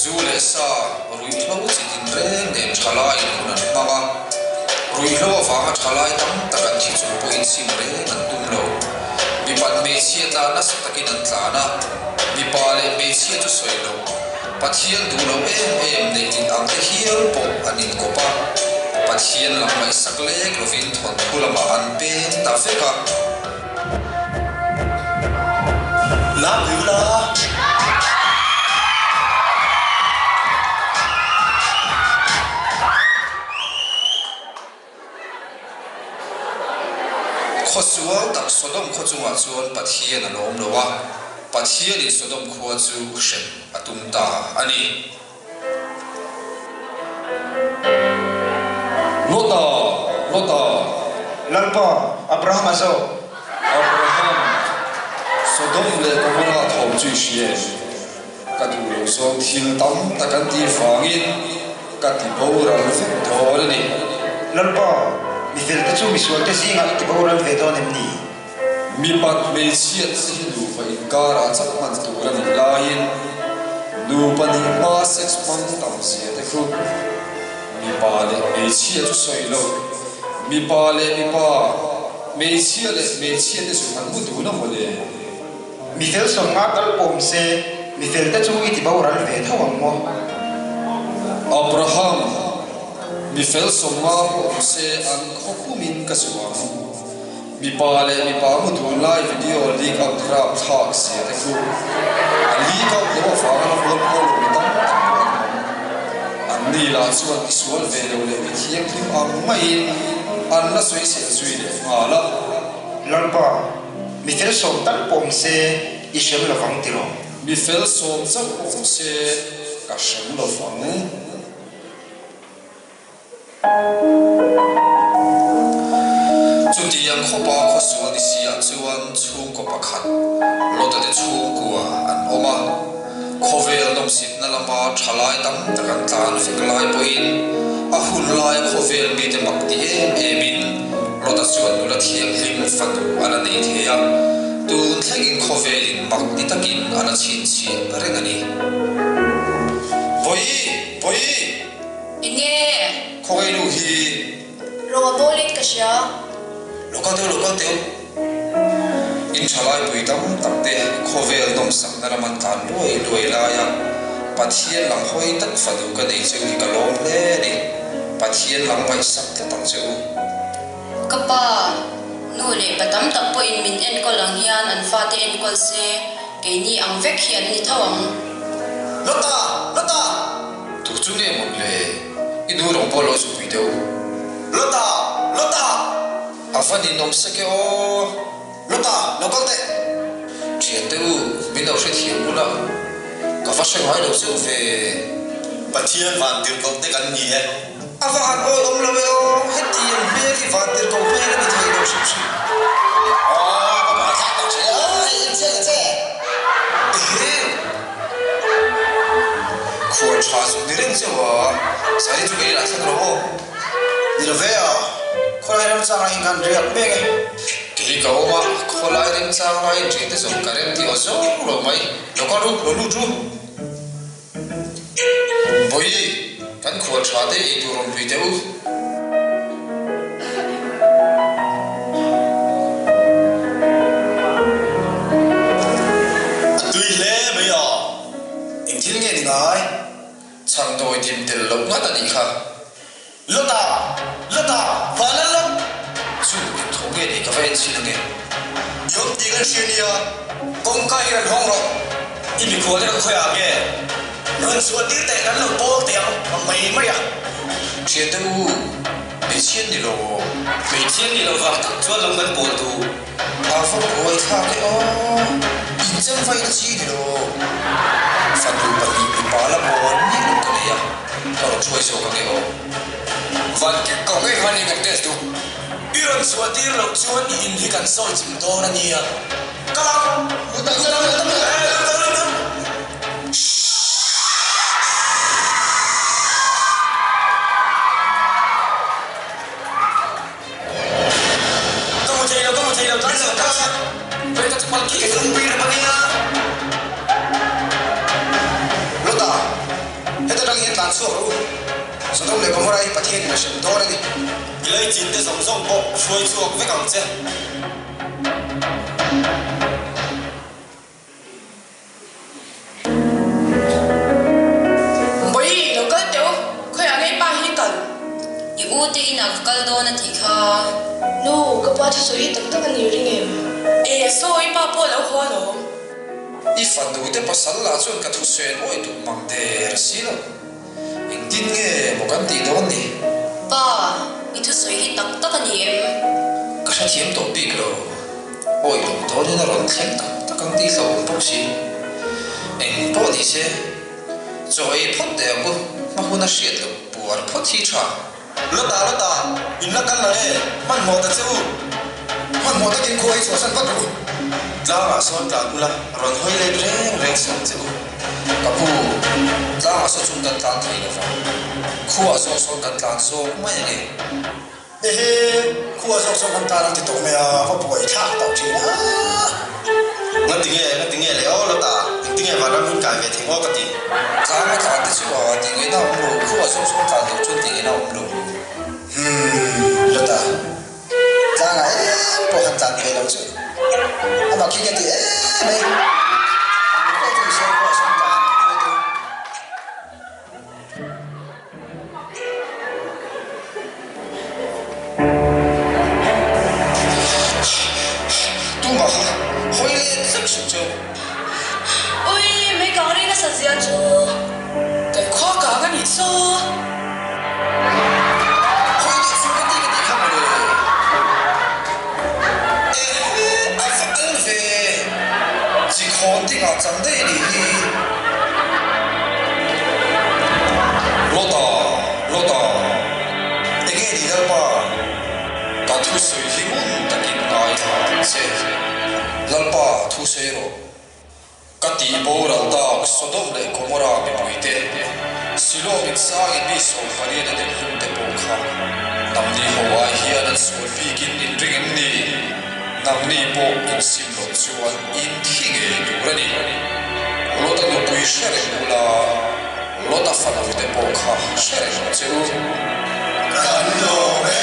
zule sa rui thlo chitin reng nem thalai hunan mama rui thlo awanga thalai tam takan thi chu po in sim re nan tum lo mi pan me chia ta na sa takin an tlana mi pa le me chia chu soi lo pathian du lo em nei tin ang te hial po anin ko pa pathian lam mai sakle lovin thon thulama an pen ta feka la bula khosual tak sodom khochunga chuan pathian alom lowa pathian in sodom khuwa chu shem atumta ani lota lalpa abraham azo abraham sodom le gomorra thom chu shie kadu lo so thil tam takan ti fangin kati boral fe thorani lalpa mi fel te chu mi sual te singa ti boral ve don emni mi pat me chiat si lu fa in kara chak man tu ran lain nu pani ma sex man tam si te khu mi pa le me chiat chu soi lo mi pa le mi pa me chiat te su han mu tu na mo le mi fel som nga tal pom se mi fel te chu ti boral ve thawang mo abraham mi fel som ma pom se an khokumin ka suam mi pa mu tu lai video link out rap thak se te khu link out no fa na bol bol mi tam an ni la chuan isual ve lo le mi thiam thim am mai an na soi se zui le ala lalpa mi fel som tal pom se i shem la fang tiro mi fel som chak pom se ka shem lo fang chuti yang khopa khosul ni sia chuan chung ko pakhat lota de chung kuwa an oma khovel nom sit na lama thalai tam takan tan fiklai poin a hun lai khovel mi te makti emin lota chuan nula thiang hlim fatu ala nei theya tu thlengin khovelin makti takin ala chin chi rengani voi inge khoi lu hi ronga bolit ka siya lokal teo in chalai pui tam takte khovel dom sak na raman kan loi la ya pathian lam hoi tak fadu ka nei chu hi kalom le ni pathian lam mai sak te tam chu kapa no le patam tak po in min en ko lang hian an fa te en ko se ke ni ang vek hian ni thawang lota tu chu ne mo le i du rong polo su pui teo lota afani nom sake o lota lokal te thian teu min lo se thian bula ka fa se ngai lo se ve pathian van tir ko te kan ni he ava an oi om lo o heti em be ki van tir ko me ni thai lo se ba ta ta che ai che khuan cha su ni ren che wa sai chu be la sa ro ni lo ve a khoi ram chang in kan riak me ge ki ka oma kholai ren chang mai tri te som karen ti o so lo mai lokal lo lu chu boi kan khuan cha te i tu rom pui te u tui le me ya in thil nge ni ngai chang doi tim tel lo nga ta ni kha lota fa la lo chu thong nge ni ka ven chi nge yom ti kan shinia kong kai ran hong ro i mi ko de ko ya ge non su ti te kan lo po te mai mai ya thian te u be chian ni lo va chu lo man po tu a fo oi tha ke o in chang vai na chi ni lo fa tu pa ni pa la mo ni lo ka ya ka ro choi so ka ke o van ke ko ngai van ni kan test tu iron su ti lo chu ni in hi kan sol chim do na ni ya kalam tlan so ro so dom le komora I pathian na shem do na ni ilai chin te som som po shuai chuak ve kam che boi lo kal teu khoi angai pa hi kal I u te ina kal do na ti kha no ka pa thi so hi tak tak ani ring em e so I pa po lo kho lo I fan du te pasal la chuan ka thu sen oi tu mang der si lo in tin nge mo kan ti don ni pa I thu soi hi tak tak ani em ka sha thiam to big lo oi lo to ni na ron thleng tak kan ti lo pok si en po ni se choi phot de ko ma huna shiat lo puar phot hi tha lo ta in la kan la le man mo ta chu man mo ta kin khoi so san pat ru tla ma so ta kula ron hoi le reng sam chu kapu tla so chung dan tan thei lo fa khuwa so dan tan so mai nge ehe khuwa sok kan ta ti tok me a ho poi tha ta chi na na tinge le o lo ta tinge ma ram hun kai ve thing o ka ti tla ma ta ti chu wa ti nge na mo khuwa so ta do chun ti na lo lo ta ta ga e po han ta ve lo chu ama ki ke ti e nei ko tu so ko so ta tu ma hoi le sak su chu oi me ka ri na sa zia chu te kho ka ga ni so hoi le su ka ti kha mo le a fa el ve ji khon ti ga chang de ni lo ta e ge di dal pa ka thu sui hi mun ta ki nai tha se lal pa thu se ro ka ti bo ral ta so dom le komora mi puite silo mit sa i bi so pari da de hun te po kha nam ni ho wa hian an so fi kin in ring ni nam ni po in sim lo chuan in thi ge du rani lo ta no pui shere ula lo ta fa no te po kha shere chu kan lo me